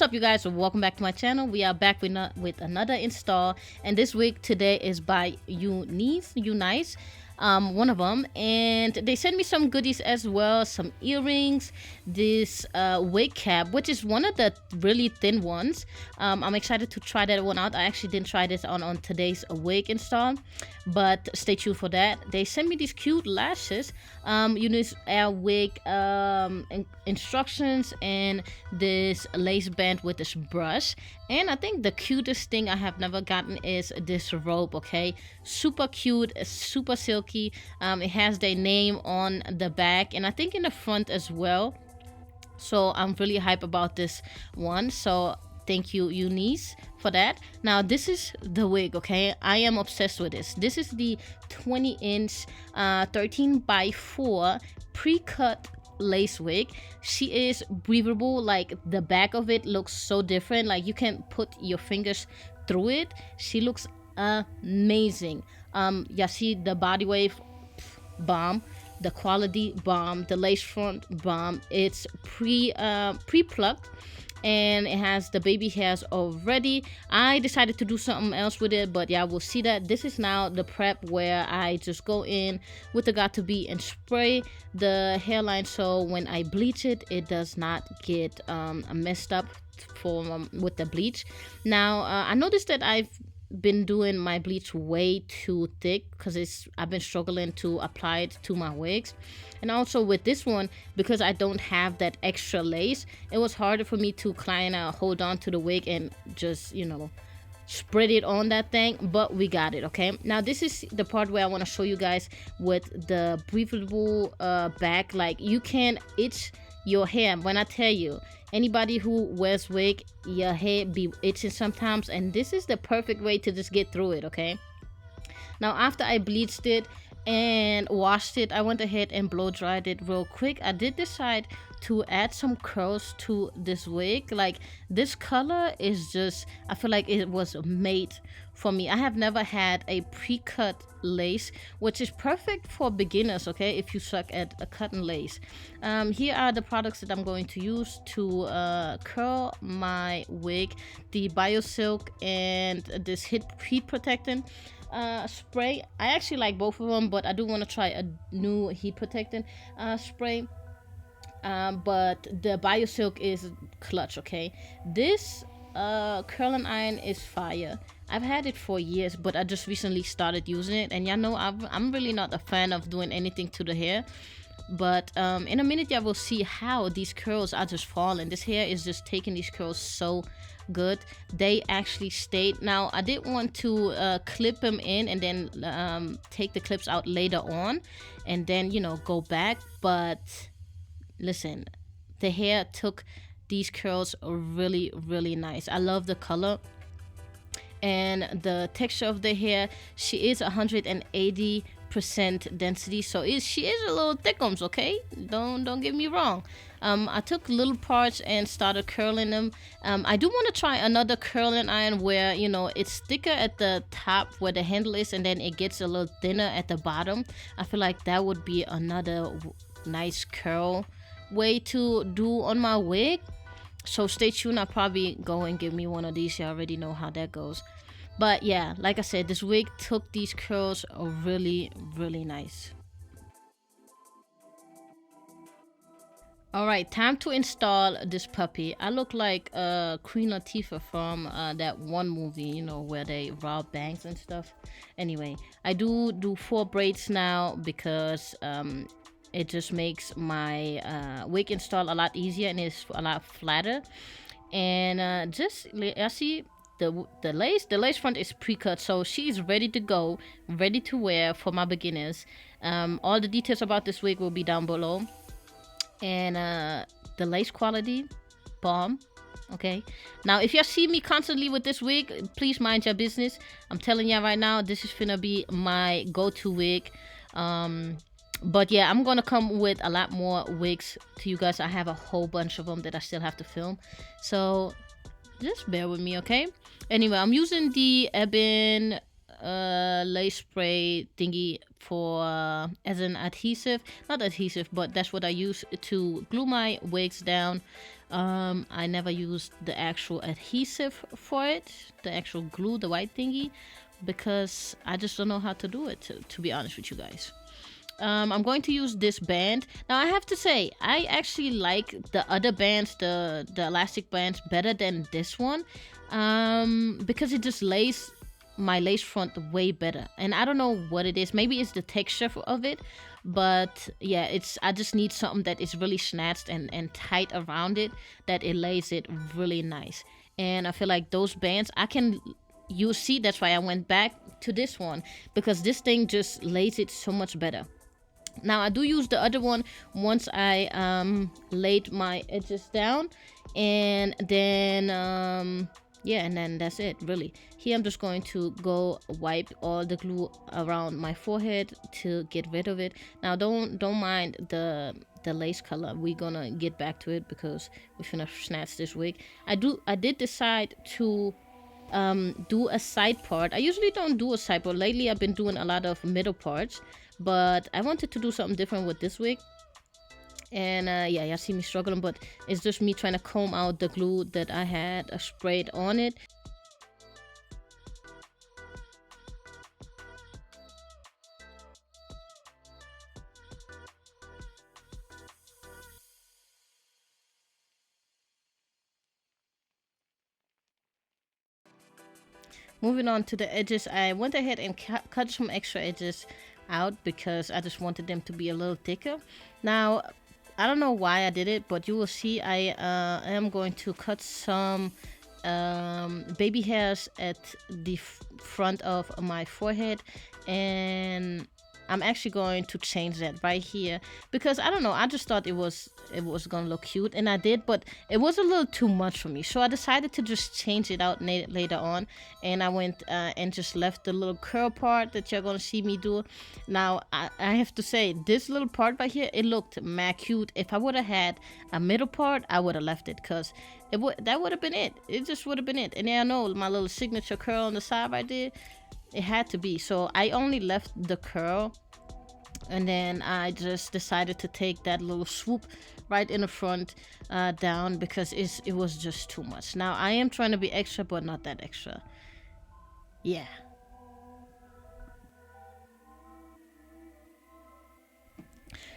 up, you guys? Welcome back to my channel. We are back with another install, and this wig today is by Unice, one of them, and they sent me some goodies as well, some earrings, this wig cap, which is one of the really thin ones. I'm excited to try that one out. I actually didn't try this on today's wig install, but stay tuned for that. They sent me these cute lashes, Unice air wig instructions, and this lace band with this brush. And I think the cutest thing I have never gotten is this robe. Okay, super cute, super silky. It has their name on the back, and I think in the front as well. So I'm really hype about this one. So thank you, Unice, for that. Now this is the wig. Okay, I am obsessed with this. This is the 20-inch 13x4 pre-cut lace wig. She is breathable. Like, the back of it looks so different, like you can put your fingers through it. She looks amazing. You see the body wave, bomb. The quality, bomb. The lace front, bomb. It's pre-plucked, and it has the baby hairs already. I decided to do something else with it, but yeah, we'll see that. This is now the prep where I just go in with the Got2b and spray the hairline, so when I bleach it, it does not get messed up with the bleach. Now I noticed that I've been doing my bleach way too thick because I've been struggling to apply it to my wigs. And also with this one, because I don't have that extra lace, it was harder for me to kind of hold on to the wig and just, you know, spread it on that thing. But we got it. Okay, now this is the part where I want to show you guys with the breathable back. Like, you can itch your hair. When I tell you, anybody who wears wig, your hair be itching sometimes, and this is the perfect way to just get through it. Okay, now after I bleached it and washed it, I went ahead and blow dried it real quick. I did decide to add some curls to this wig. Like, this color is just, I feel like it was made for me. I have never had a pre-cut lace, which is perfect for beginners. Okay, if you suck at a cutting lace. Here are the products that I'm going to use to curl my wig: the BioSilk and this heat protecting spray. I actually like both of them, but I do want to try a new heat protecting spray. But the BioSilk is clutch. Okay, this curling iron is fire. I've had it for years, but I just recently started using it, and y'all know I'm really not a fan of doing anything to the hair. But in a minute, y'all will see how these curls are just falling. This hair is just taking these curls so good. They actually stayed. Now I did want to clip them in and then take the clips out later on, and then, you know, go back. But listen, the hair took these curls really, really nice. I love the color and the texture of the hair. She is 180% density, so she is a little thickums. Okay, don't get me wrong. I took little parts and started curling them. I do want to try another curling iron where, you know, it's thicker at the top where the handle is, and then it gets a little thinner at the bottom. I feel like that would be another nice curl way to do on my wig. So stay tuned. I'll probably go and give me one of these. You already know how that goes. But yeah, like I said, this wig took these curls really, really nice. All right, time to install this puppy. I look like Queen Latifah from that one movie, you know, where they rob banks and stuff. Anyway, I do 4 braids now because it just makes my wig install a lot easier, and it's a lot flatter. And I see the lace front is pre-cut, so she's ready to go, ready to wear for my beginners. All the details about this wig will be down below. And the lace quality, bomb. Okay, now if y'all see me constantly with this wig, please mind your business. I'm telling y'all right now, this is finna be my go-to wig. But yeah, I'm gonna come with a lot more wigs to you guys. I have a whole bunch of them that I still have to film, so just bear with me. Okay, anyway, I'm using the Ebin lace spray thingy for as an adhesive, not adhesive, but that's what I use to glue my wigs down. I never used the actual adhesive for it, the actual glue, the white thingy, because I just don't know how to do it, to be honest with you guys. I'm going to use this band. Now I have to say, I actually like the other bands, the elastic bands, better than this one, because it just lays my lace front way better. And I don't know what it is. Maybe it's the texture of it, but yeah, I just need something that is really snatched and tight around it, that it lays it really nice. And I feel like those bands I can use. See, that's why I went back to this one, because this thing just lays it so much better. Now I do use the other one once I laid my edges down, and then yeah, and then that's it really. Here I'm just going to go wipe all the glue around my forehead to get rid of it. Now don't mind the lace color. We're gonna get back to it because we're gonna snatch this wig. I did decide to do a side part. I usually don't do a side part. Lately I've been doing a lot of middle parts, but I wanted to do something different with this wig. And yeah, y'all see me struggling, but it's just me trying to comb out the glue that I had sprayed on it. Moving on to the edges, I went ahead and cut some extra edges out because I just wanted them to be a little thicker. Now, I don't know why I did it, but you will see I am going to cut some baby hairs at the front of my forehead, and I'm actually going to change that right here because I don't know, I just thought it was gonna look cute, and I did, but it was a little too much for me, so I decided to just change it out later on, and I went and just left the little curl part that you're gonna see me do. Now I have to say, this little part right here, it looked mad cute. If I would have had a middle part, I would have left it, because that would have been it. It just would have been it. And I know my little signature curl on the side right there, it had to be, so I only left the curl, and then I just decided to take that little swoop right in the front down, because it was just too much. Now I am trying to be extra, but not that extra. Yeah.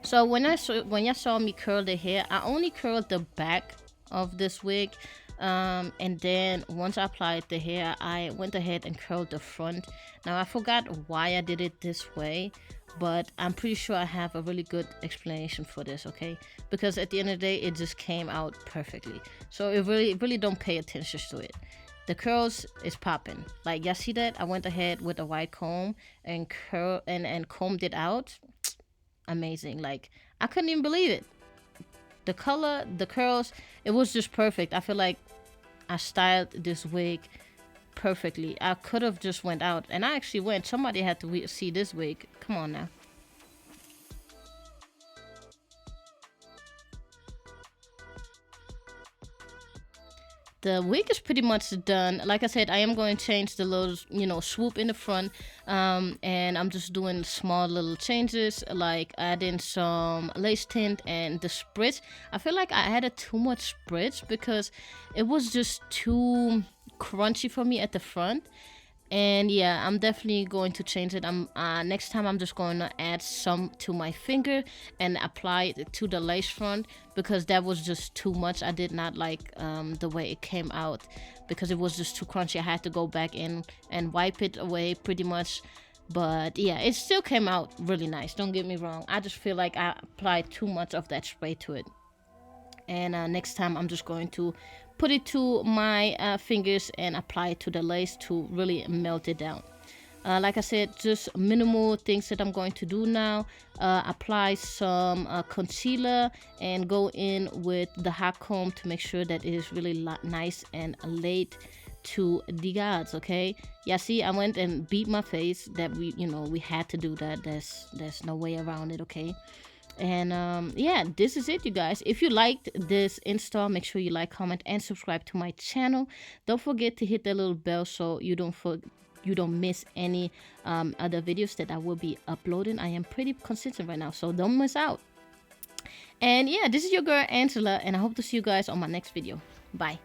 So when you saw me curl the hair, I only curled the back of this wig, and then once I applied the hair, I went ahead and curled the front. Now I forgot why I did it this way, but I'm pretty sure I have a really good explanation for this, okay? Because at the end of the day, it just came out perfectly. So it really don't pay attention to it. The curls is popping. Like, y'all see that? I went ahead with a white comb and combed it out. Amazing. Like, I couldn't even believe it. The color, the curls, it was just perfect. I feel like I styled this wig perfectly. I could have just went out, and I actually went. Somebody had to see this wig. Come on now. The wig is pretty much done. Like I said, I am going to change the little, swoop in the front, and I'm just doing small little changes, like adding some lace tint and the spritz. I feel like I added too much spritz because it was just too crunchy for me at the front. And yeah, I'm definitely going to change it. Next time I'm just going to add some to my finger and apply it to the lace front, because that was just too much. I did not like the way it came out, because it was just too crunchy. I had to go back in and wipe it away pretty much. But yeah, it still came out really nice, don't get me wrong. I just feel like I applied too much of that spray to it. And next time I'm just going to put it to my fingers and apply it to the lace to really melt it down. Like I said, just minimal things that I'm going to do now. Apply some concealer and go in with the hot comb to make sure that it is really nice and laid to the gods. Okay, yeah, see, I went and beat my face. That we had to do that. There's no way around it. Okay. And yeah, this is it, you guys. If you liked this install, make sure you like, comment, and subscribe to my channel. Don't forget to hit that little bell so you don't miss any other videos that I will be uploading. I am pretty consistent right now, so don't miss out. And yeah, this is your girl Angela, and I hope to see you guys on my next video. Bye.